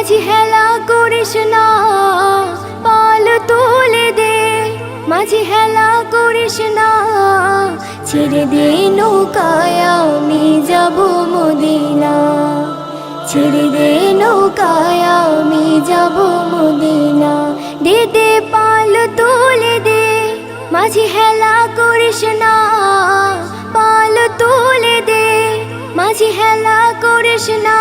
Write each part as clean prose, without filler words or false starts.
মাঝি হেলা করিস না, পাল তুলে দে। মাঝি হেলা করিস না, ছেড়ে দে নৌকায় আমি যাব মদিনা। ছেড়ে দে নৌকায় আমি যাব মদিনা। দে দে পাল তুলে দে, মাঝি হেলা করিস না, পাল তুলে দে। মাঝি হেলা করিস না,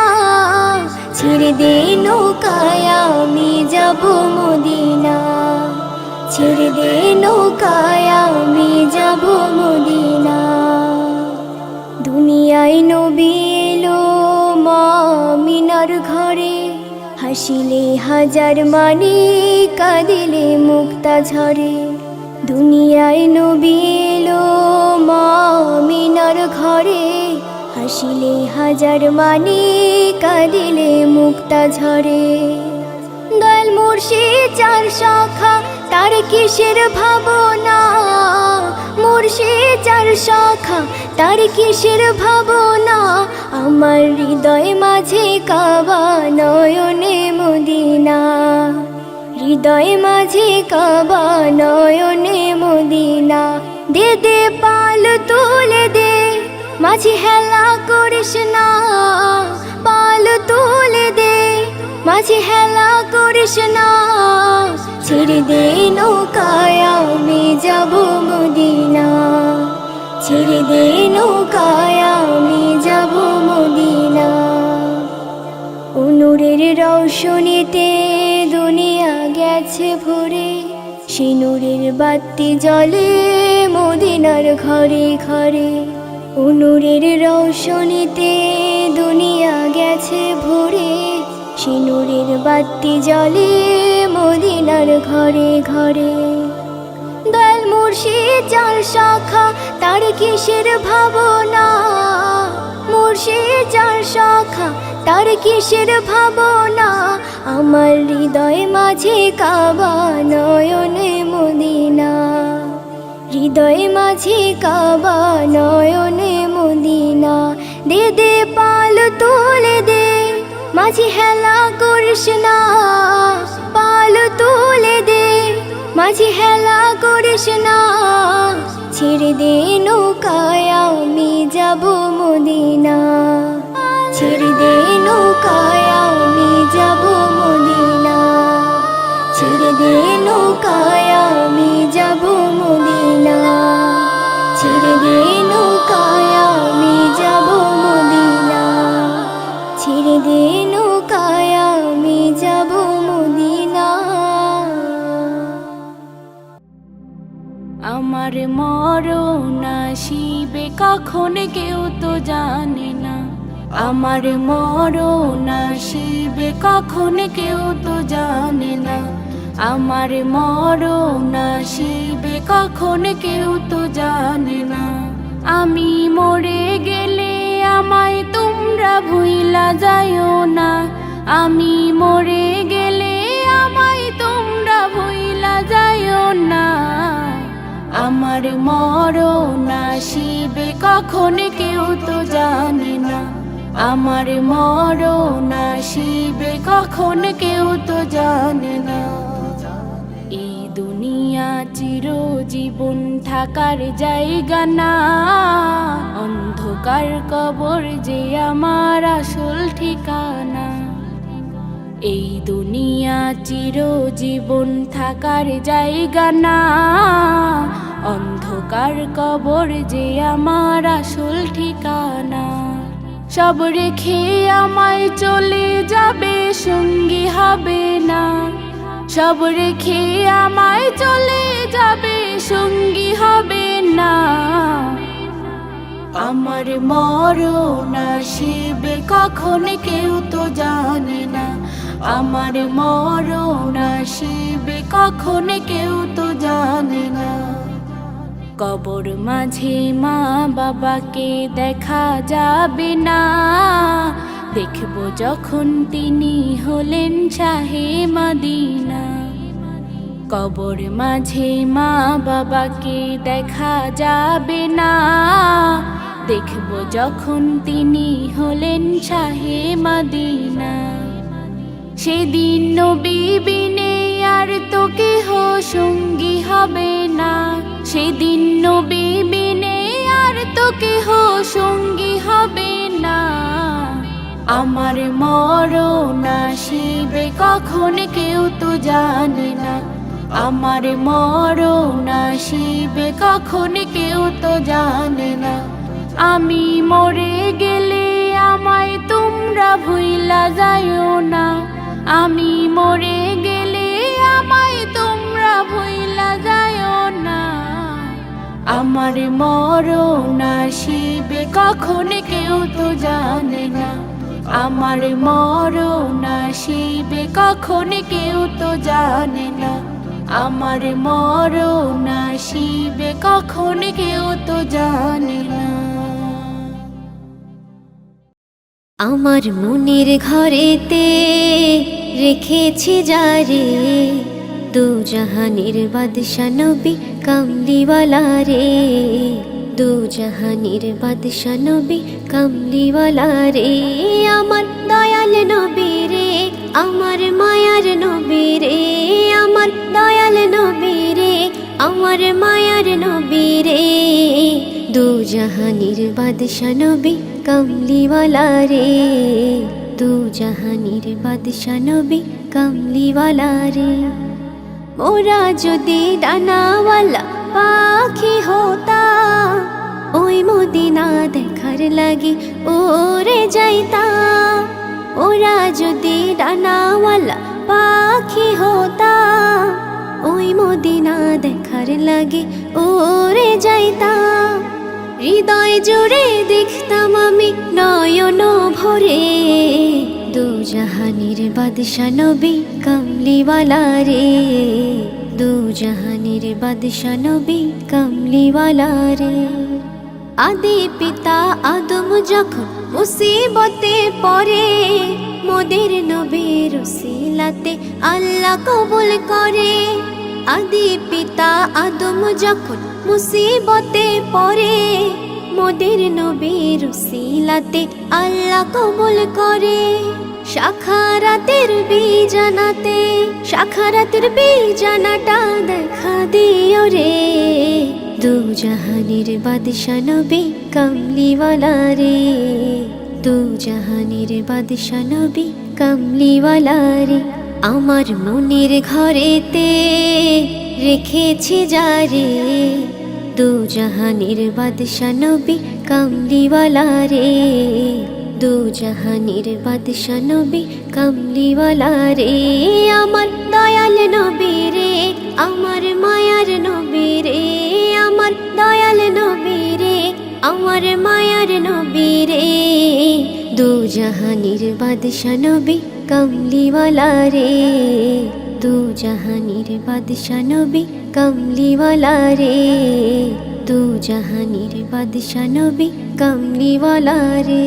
ছেড়ে দে নৌকায় আমি যাব মদিনা। ছেড়ে দে নৌকায় আমি যাব মদিনা। দুনিয়ায় নবী এলো মা মিনার ঘরে, হাসিলে হাজার মানি কাঁদিলে মুক্তা ঝরে। দুনিয়ায় নবী এলো মা মিনার ঘরে, হাসিলে হাজার মানি কাঁদিলে মুক্তা ঝরে। দয়াল মুর্শিদ চার শাখা, তার কিসের ভাবনা। মুর্শিদ চার শাখা, তার কিসের ভাবনা। আমার হৃদয় মাঝে কাবা, নয়নে মদিনা। হৃদয় মাঝে কাবা, নয়নে মদিনা। দে দে পাল তুলে দে, মাঝি হেলা করিস না, পাল তুলে দে। মাঝি হেলা করিস না, ছেড়ে দে নৌকায় আমি যাব মদিনা। ছেড়ে দে নৌকায় আমি যাব মদিনা। নূরের রৌশনীতে দুনিয়া গেছে ভরে, সে নূরের বাতি জ্বলে মদিনার ঘরে ঘরে। নূরের রৌশনীতে দুনিয়া গেছে ভরে, সে নূরের বাতি জ্বলে মদিনার ঘরে ঘরে। দয়াল মুর্শিদ চার শাখা, তার কিসের ভাবনা। মুর্শিদ চার শাখা, তার কিসের ভাবনা। আমার হৃদয় মাঝে কাবা, নয়নে মদিনা। হৃদয় মাঝে কাবা, নয়নে মদিনা। দে দে পাল তুলে দে, মাঝি হেলা করিস না, পাল তুলে দে। মাঝি হেলা করিস না, ছেড়ে দে নৌকায় আমি যাব মদিনা। ছেড়ে দে নৌকায় আমি যাব মদিনা। ছেড়ে দে নৌকায় আমি যাব মদিনা। ছেড়ে দে নৌকায় আমি যাব মদিনা। ছেড়ে দে নৌকায় আমি যাব মদিনা। আমার মরণ আসিবে কখন কেউ তো জানে না। আমার মরণ আসিবে কখন কেউ তো জানে না। আমার মরণ আসিবে কখন কেউ তো জানে না। আমি মরে গেলে আমায় তোমরা ভুইলা যাইও না। আমি মরে গেলে আমায় তোমরা ভুইলা যাইও না। আমার মরণ আসিবে কখন কেউ তো জানে না। আমার মরণ আসিবে কখন কেউ তো জানে না। এই দুনিয়া চিরজীবন থাকার জায়গা না। অন্ধকার কবর যে আমার আসল ঠিকানা। এই দুনিয়া চিরজীবন থাকার জায়গা না। অন্ধকার কবর যে আমার আসল ঠিকানা। সব রেখে আমায় চলে যাবে, সঙ্গী হবে না। সব রেখে আমায় চলে যাবে, সঙ্গী হবে না। আমার মরণ আসিবে কখন কেউ তো জানে না। আমার মরণ আসিবে কখন কেউ তো জানে না। কবর মাঝে মা বাবাকে দেখা যাবে না। দেখব যখন তিনি হলেন শাহে মদিনা। কবর মাঝে মা বাবাকে দেখা যাবে না। দেখব যখন তিনি হলেন শাহে মদিনা। সেদিন নবী বিনে আর তো কেহ সঙ্গী হবে না, সেদিন নবী বিনে আর তো কেহ সঙ্গী হবে না। আমার মরণ আসিবে কখন কেউ তো জানে না, আমার মরণ আসিবে কখন কেউ তো জানে না। আমি মরে গেলে আমায় তোমরা ভুইলা যাইও না, আমি মরে গেলে আমায় তোমরা ভুইলা যাইও না। আমার মরণ আসিবে কখন কেউ তো জানে না, আমার মরণ আসিবে কখন কেউ তো জানে না, আমার মরণ আসিবে কখন কেউ তো জানে না। আমার মনের ঘরেতে রেখেছি যারে, দু জাহানের বাদশা নবী কামলিওয়ালা রে, দু জাহানের বাদশা নবী কামলিওয়ালা রে। আমার দয়াল নবী রে, আমার মায়ার নবী রে, আমার দয়াল নবী রে, আমার মায়ার নবী রে। দু জাহানের বাদশা নবী কামলিওয়ালা রে, দু জাহানের বাদশা নবী কামলিওয়ালা রে। মোরা যদি ডানাওয়ালা পাখি হতাম, ওই মদিনা দেখার লাগি ওরে যাইতাম। ওরা যদি ডানাওয়ালা পাখি হতাম, ওই মদিনা দেখার লাগি ওরে যাইতাম। হৃদয় জুড়ে দেখতাম আমি নয়ন ভরে, দু জাহানের বাদশা নবী কামলিওয়ালা রে, দু জাহানের বাদশা নবী কামলিওয়ালা রে। আদি পিতা আদম যখন মুসিবতে পড়ে, মোদের নবীর উসিলাতে আল্লাহ কবুল করে। আদি পিতা আদম যখন মুসিবতে পড়ে, মোদের নবীর উসিলাতে আল্লাহ কবুল করে। শাখারাতের বীজানাতে, শাখারাতের বীজানাটা দেখা দিও রে, দু জাহানের বাদশা নবী কামলিওয়ালা রে, দু জাহানের বাদশা নবী কামলিওয়ালা রে। আমার মনের ঘরেতে রেখেছি যারে, দু জাহানের বাদশা নবী কামলিওয়ালা রে, দু জাহানের বাদশা নবী কামলিওয়ালা রে। আমার দয়াল নবী রে, আমার মায়ার নবী রে, আমার দয়াল নবী রে, আমার মায়ার নবী রে। দু জাহানের বাদশা নবী কামলিওয়ালা রে, দু জাহানের বাদশা নবী কামলিওয়ালা রে, দু জাহানের বাদশা নবী কামলিওয়ালা রে।